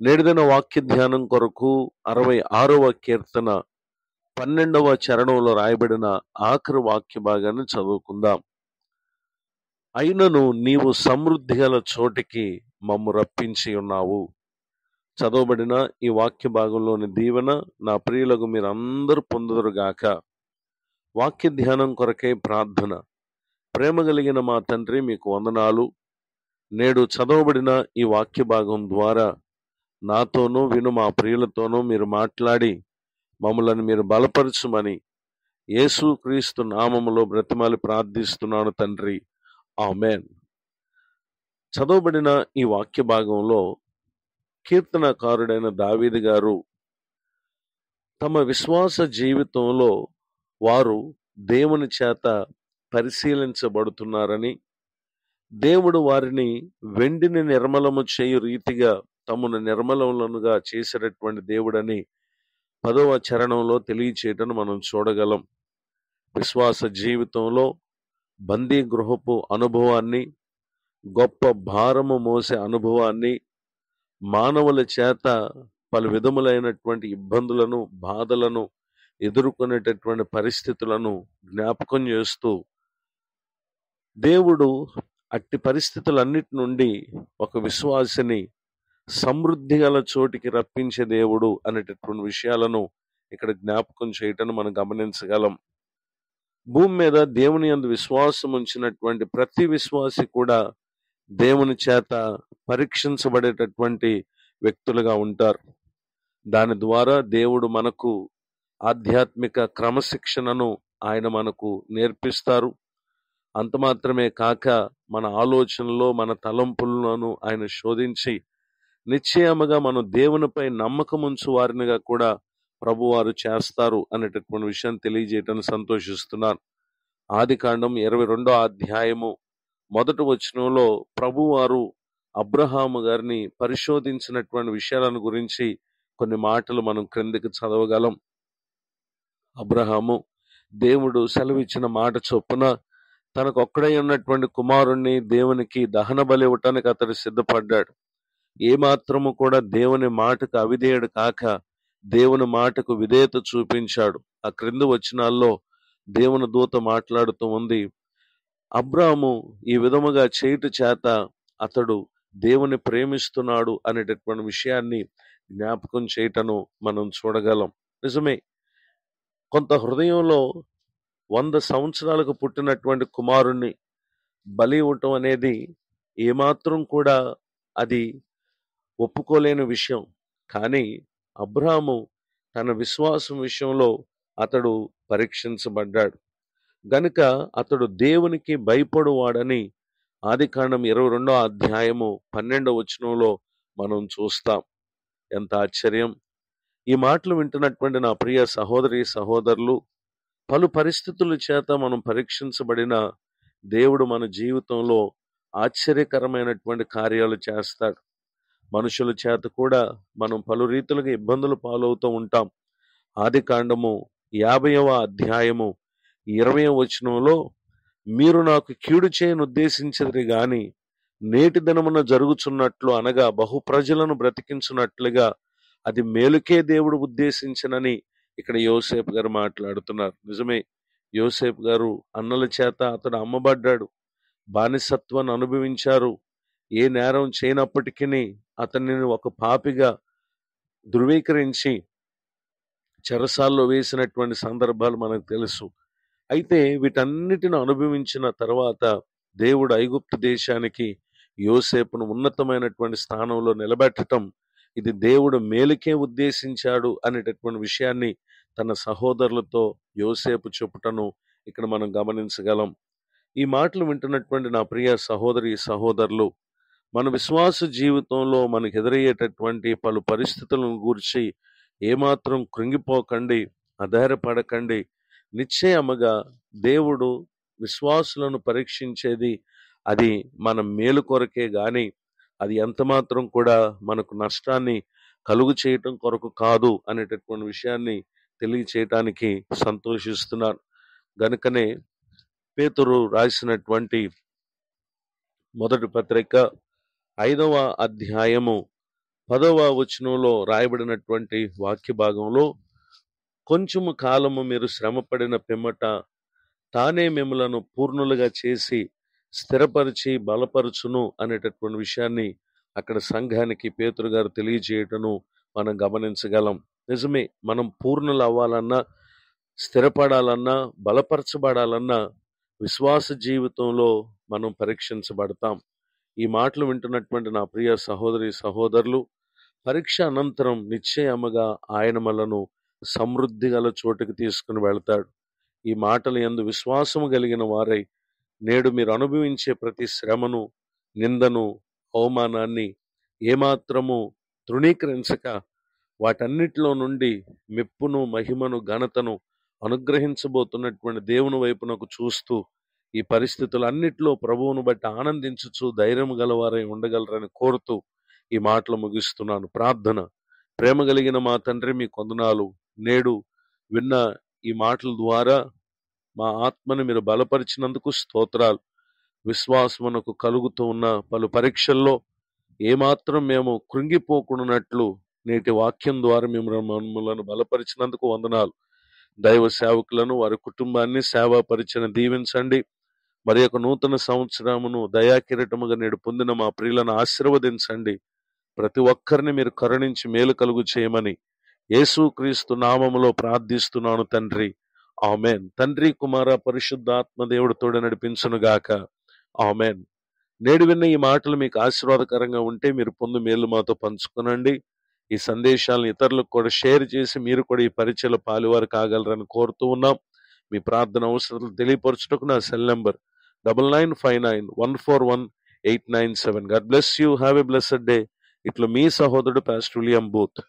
నేటిదిన వాక్య ధ్యానం కొరకు 66వ కీర్తన 12వ చరణంలో రాయబడిన ఆఖరి వాక్య భాగాన్ని చదువుకుందాం. అయినను నీవు సమృద్ధి గల చోటికి మమ్ము రప్పించి ఉన్నావు. చదవబడిన ఈ వాక్య భాగంలోని దీవెన నా ప్రియులకు మీరందరూ పొందుదురుగాక. వాక్య ధ్యానం కొరకై ప్రార్థన. ప్రేమ కలిగిన మా తండ్రి, మీకు వందనాలు. నేడు చదవబడిన ఈ వాక్య భాగం ద్వారా నాతోనూ విను మా ప్రియులతోనూ మీరు మాట్లాడి మమ్మలను మీరు బలపరచుమని యేసుక్రీస్తు నామములో బ్రతిమాలి ప్రార్థిస్తున్నాను తండ్రి, ఆమేన్. చదవబడిన ఈ వాక్య భాగంలో కీర్తనకారుడైన దావీదు గారు తమ విశ్వాస జీవితంలో వారు దేవుని చేత పరిశీలించబడుతున్నారని, దేవుడు వారిని వెండిని నిర్మలము చేయు రీతిగా తమను నిర్మలములుగా చేసినటువంటి దేవుడని 10వ చరణంలో తెలియచేయటను మనం చూడగలం. విశ్వాస జీవితంలో బందీ గృహపు అనుభవాన్ని, గొప్ప భారము మోసే అనుభవాన్ని, మానవుల చేత పలు విధములైనటువంటి ఇబ్బందులను, బాధలను ఎదుర్కొనేటటువంటి పరిస్థితులను జ్ఞాపకం చేస్తూ దేవుడు అట్టి పరిస్థితులన్నిటి నుండి ఒక విశ్వాసిని సమృద్ధి గల చోటికి రప్పించే దేవుడు అనేటటువంటి విషయాలను ఇక్కడ జ్ఞాపకం చేయటం మనం గమనించగలం. భూమి మీద దేవుని యందు విశ్వాసం ఉంచినటువంటి ప్రతి విశ్వాసి కూడా దేవుని చేత పరీక్షించబడేటటువంటి వ్యక్తులుగా ఉంటారు. దాని ద్వారా దేవుడు మనకు ఆధ్యాత్మిక క్రమశిక్షణను ఆయన మనకు నేర్పిస్తారు. అంత మాత్రమే కాక మన ఆలోచనలో మన తలంపులను ఆయన శోధించి నిశ్చయముగా మనం దేవునిపై నమ్మకం ఉంచు వారినిగా కూడా ప్రభువారు చేస్తారు అనేటటువంటి విషయం తెలియజేయటాన్ని సంతోషిస్తున్నాను. ఆదికాండం 22వ అధ్యాయము 1వ వచనంలో ప్రభువారు అబ్రహాము గారిని పరిశోధించినటువంటి విషయాలను గురించి కొన్ని మాటలు మనం క్రిందికి చదవగలం. అబ్రహాము దేవుడు సెలవిచ్చిన మాట చొప్పున తనకు ఒక్కడై ఉన్నటువంటి కుమారుణ్ణి దేవునికి దహన బలి ఇవ్వటానికి అతడు సిద్ధపడ్డాడు. ఏమాత్రము కూడా దేవుని మాటకు అవిధేయుడు కాక దేవుని మాటకు విధేయత చూపించాడు. ఆ క్రింది వచనాల్లో దేవుని దూత మాట్లాడుతూ ఉంది, అబ్రాము ఈ విధముగా చేయుట చేత అతడు దేవుని ప్రేమిస్తున్నాడు అనేటటువంటి విషయాన్ని జ్ఞాపకం చేయటను మనం చూడగలం. నిజమే, కొంత హృదయంలో 100 సంవత్సరాలకు పుట్టినటువంటి కుమారుణ్ణి బలి ఇవ్వటం అనేది ఏమాత్రం కూడా అది ఒప్పుకోలేని విషయం. కానీ అబ్రాహాము తన విశ్వాసం విషయంలో అతడు పరీక్షించబడ్డాడు గనుక అతడు దేవునికి భయపడువాడని ఆదికాండం 22వ అధ్యాయము 12వ వచనంలో మనం చూస్తాం. ఎంత ఆశ్చర్యం! ఈ మాటలు వింటున్నటువంటి నా ప్రియ సహోదరి సహోదరులు, పలు పరిస్థితుల చేత మనం పరీక్షించబడిన దేవుడు మన జీవితంలో ఆశ్చర్యకరమైనటువంటి కార్యాలు చేస్తాడు. మనుషుల చేత కూడా మనం పలు రీతులుగా ఇబ్బందులు పాలవుతూ ఉంటాం. ఆదికాండము 50వ అధ్యాయము 20వ వచనంలో, మీరు నాకు కీడు చేయను ఉద్దేశించదు గాని నేటి దినమున జరుగుచున్నట్లు అనగా బహు ప్రజలను బ్రతికించున్నట్లుగా అది మేలుకే దేవుడు ఉద్దేశించనని ఇక్కడ యోసేపు గారు మాట్లాడుతున్నారు. నిజమే, యోసేపు గారు అన్నల చేత అతడు అమ్మబడ్డాడు, బానిసత్వాన్ని అనుభవించారు. ఏ నేరం చేయనప్పటికీ అతనిని ఒక పాపిగా ధృవీకరించి చెరసాల్లో వేసినటువంటి సందర్భాలు మనకు తెలుసు. అయితే వీటన్నిటిని అనుభవించిన తర్వాత దేవుడు ఐగుప్తు దేశానికి యోసేపును ఉన్నతమైనటువంటి స్థానంలో నిలబెట్టడం ఇది దేవుడు మేలుకే ఉద్దేశించాడు అనేటటువంటి విషయాన్ని తన సహోదరులతో యోసేపు చెప్పుటను ఇక్కడ మనం గమనించగలం. ఈ మాటలు వింటున్నటువంటి నా ప్రియ సహోదరి సహోదరులు, మన విశ్వాస జీవితంలో మనకు ఎదురయ్యేటటువంటి పలు పరిస్థితులను గూర్చి ఏమాత్రం కృంగిపోకండి, అధైర్యపడకండి. నిశ్చయముగా దేవుడు విశ్వాసులను పరీక్షించేది అది మన మేలు కొరకే గాని అది ఎంత మాత్రం కూడా మనకు నష్టాన్ని కలుగు చేయటం కొరకు కాదు అనేటటువంటి విషయాన్ని తెలియచేయటానికి సంతోషిస్తున్నాను. గనుకనే పేతురు రాసినటువంటి మొదటి పత్రిక 5వ అధ్యాయము 10వ వచనంలో రాయబడినటువంటి వాక్య భాగంలో, కొంచెము కాలము మీరు శ్రమపడిన పిమ్మట తానే మిమ్మలను పూర్ణులుగా చేసి స్థిరపరిచి బలపరచును అనేటటువంటి విషయాన్ని అక్కడ సంఘానికి పేతురు గారు తెలియజేయటను మనం గమనించగలం. నిజమే, మనం పూర్ణులు అవ్వాలన్నా, స్థిరపడాలన్నా, బలపరచబడాలన్నా విశ్వాస జీవితంలో మనం పరీక్షించబడతాం. ఈ మాటలు వింటున్నటువంటి నా ప్రియ సహోదరి సహోదరులు, పరీక్ష అనంతరం నిశ్చయముగా ఆయన మనను సమృద్ధి గల చోటుకి తీసుకుని వెళ్తాడు. ఈ మాటలు యందు విశ్వాసము కలిగిన వారై నేడు మీరు అనుభవించే ప్రతి శ్రమను, నిందను, అవమానాన్ని ఏమాత్రము తృణీకరించక వాటన్నిటిలో నుండి మెప్పును, మహిమను, ఘనతను అనుగ్రహించబోతున్నటువంటి దేవుని వైపునకు చూస్తూ ఈ పరిస్థితులన్నిటిలో ప్రభువును బట్టి ఆనందించుచు ధైర్యం గలవారై ఉండగలరని కోరుతూ ఈ మాటలు ముగిస్తున్నాను. ప్రార్థన. ప్రేమ కలిగిన మా తండ్రి, మీ కొందనాలు. నేడు విన్న ఈ మాటల ద్వారా మా ఆత్మను మీరు బలపరిచినందుకు స్తోత్రాలు. విశ్వాసమునకు కలుగుతూ ఉన్న పలు పరీక్షల్లో ఏమాత్రం మేము కృంగిపోకున్నట్లు నేటి వాక్యం ద్వారా మమ్మలను బలపరిచినందుకు వందనాలు. దైవ సేవకులను, వారి కుటుంబాన్ని, సేవా పరిచయం దీవించండి. మరి యొక్క నూతన సంవత్సరమును దయాకిరీటముగా నేడు పొందిన మా ప్రియులను ఆశీర్వదించండి. ప్రతి ఒక్కరిని మీరు కరుణించి మేలు కలుగు చేయమని యేసుక్రీస్తు నామములో ప్రార్థిస్తున్నాను తండ్రి. ఆమెన్. తండ్రి, కుమార, పరిశుద్ధాత్మ దేవుడు తోడు నడిపించును గాక. ఆమెన్. నేడు విన్న ఈ మాటలు మీకు ఆశీర్వాదకరంగా ఉంటే మీరు పొందు మేలు మాతో పంచుకునండి. ఈ సందేశాలను ఇతరులకు కూడా షేర్ చేసి మీరు కూడా ఈ పరిచయలో పాలువారు కాగలరని కోరుతూ ఉన్నాం. మీ ప్రార్థన అవసరాలు తెలియపరచుటకు నా cell number 9959141897. God bless you. Have a blessed day. ఇట్లా మీ సహోదరుడు పాస్టర్ విలియం బూత్.